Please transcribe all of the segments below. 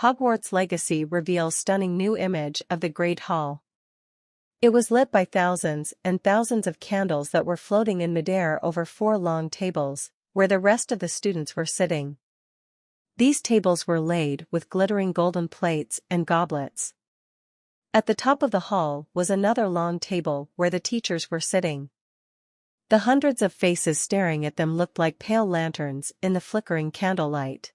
Hogwarts Legacy reveals stunning new image of the Great Hall. It was lit by thousands and thousands of candles that were floating in midair over 4 long tables, where the rest of the students were sitting. These tables were laid with glittering golden plates and goblets. At the top of the hall was another long table where the teachers were sitting. The hundreds of faces staring at them looked like pale lanterns in the flickering candlelight.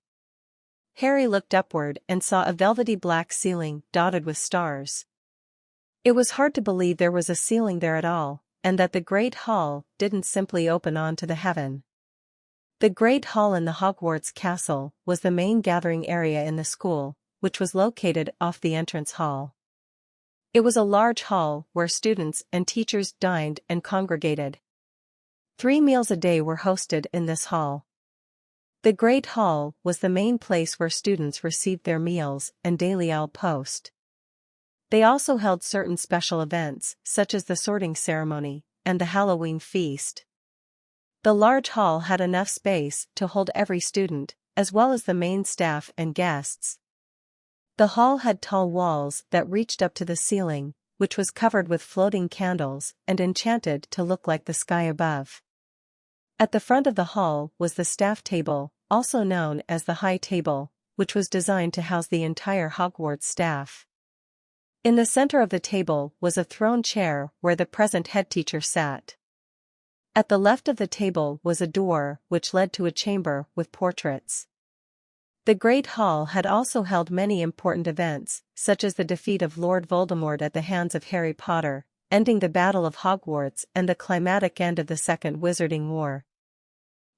Harry looked upward and saw a velvety black ceiling dotted with stars. It was hard to believe there was a ceiling there at all, and that the Great Hall didn't simply open onto the heaven. The Great Hall in the Hogwarts Castle was the main gathering area in the school, which was located off the entrance hall. It was a large hall where students and teachers dined and congregated. 3 meals a day were hosted in this hall. The Great Hall was the main place where students received their meals and daily outpost. They also held certain special events, such as the sorting ceremony and the Halloween feast. The large hall had enough space to hold every student, as well as the main staff and guests. The hall had tall walls that reached up to the ceiling, which was covered with floating candles and enchanted to look like the sky above. At the front of the hall was the staff table, also known as the High Table, which was designed to house the entire Hogwarts staff. In the center of the table was a throne chair where the present headteacher sat. At the left of the table was a door which led to a chamber with portraits. The Great Hall had also held many important events, such as the defeat of Lord Voldemort at the hands of Harry Potter, ending the Battle of Hogwarts and the climatic end of the Second Wizarding War.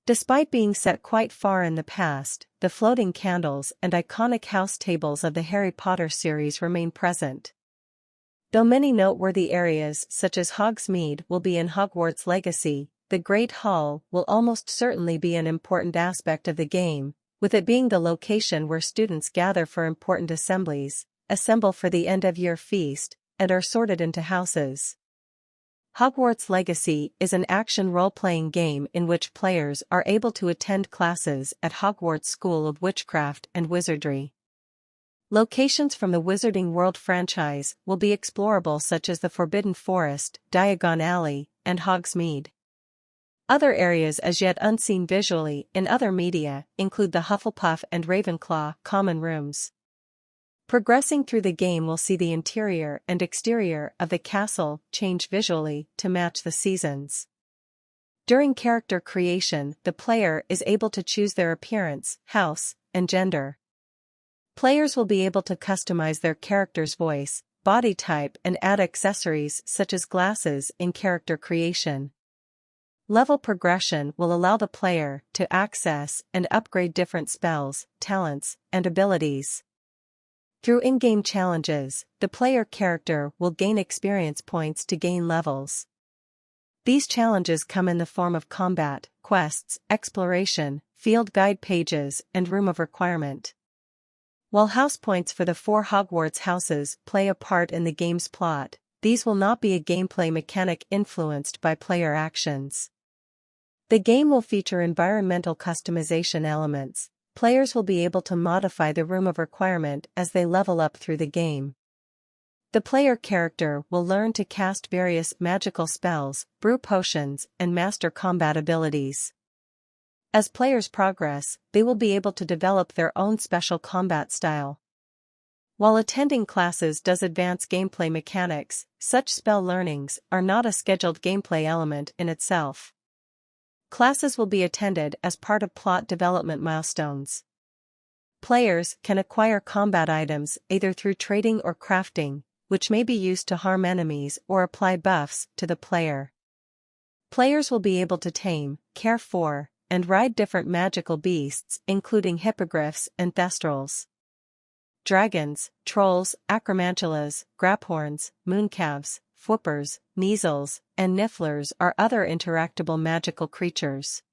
Despite being set quite far in the past, the floating candles and iconic house tables of the Harry Potter series remain present. Though many noteworthy areas such as Hogsmeade will be in Hogwarts Legacy, the Great Hall will almost certainly be an important aspect of the game, with it being the location where students gather for important assemblies, assemble for the end-of-year feast, and are sorted into houses. Hogwarts Legacy is an action role-playing game in which players are able to attend classes at Hogwarts School of Witchcraft and Wizardry. Locations from the Wizarding World franchise will be explorable, such as the Forbidden Forest, Diagon Alley, and Hogsmeade. Other areas as yet unseen visually in other media include the Hufflepuff and Ravenclaw common rooms. Progressing through the game will see the interior and exterior of the castle change visually to match the seasons. During character creation, the player is able to choose their appearance, house, and gender. Players will be able to customize their character's voice, body type, and add accessories such as glasses in character creation. Level progression will allow the player to access and upgrade different spells, talents, and abilities. Through in-game challenges, the player character will gain experience points to gain levels. These challenges come in the form of combat, quests, exploration, field guide pages, and room of requirement. While house points for the 4 Hogwarts houses play a part in the game's plot, these will not be a gameplay mechanic influenced by player actions. The game will feature environmental customization elements. Players will be able to modify the room of requirement as they level up through the game. The player character will learn to cast various magical spells, brew potions, and master combat abilities. As players progress, they will be able to develop their own special combat style. While attending classes does advance gameplay mechanics, such spell learnings are not a scheduled gameplay element in itself. Classes will be attended as part of plot development milestones. Players can acquire combat items either through trading or crafting, which may be used to harm enemies or apply buffs to the player. Players will be able to tame, care for, and ride different magical beasts including hippogriffs and thestrals. Dragons, trolls, acromantulas, graphorns, mooncalves, fwhoopers, measles, and nifflers are other interactable magical creatures.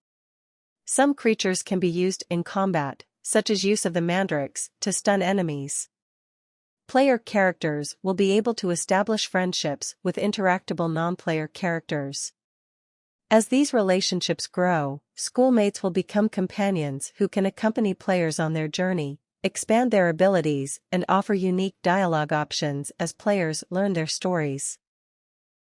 Some creatures can be used in combat, such as use of the mandrakes to stun enemies. Player characters will be able to establish friendships with interactable non-player characters. As these relationships grow, schoolmates will become companions who can accompany players on their journey, expand their abilities, and offer unique dialogue options as players learn their stories.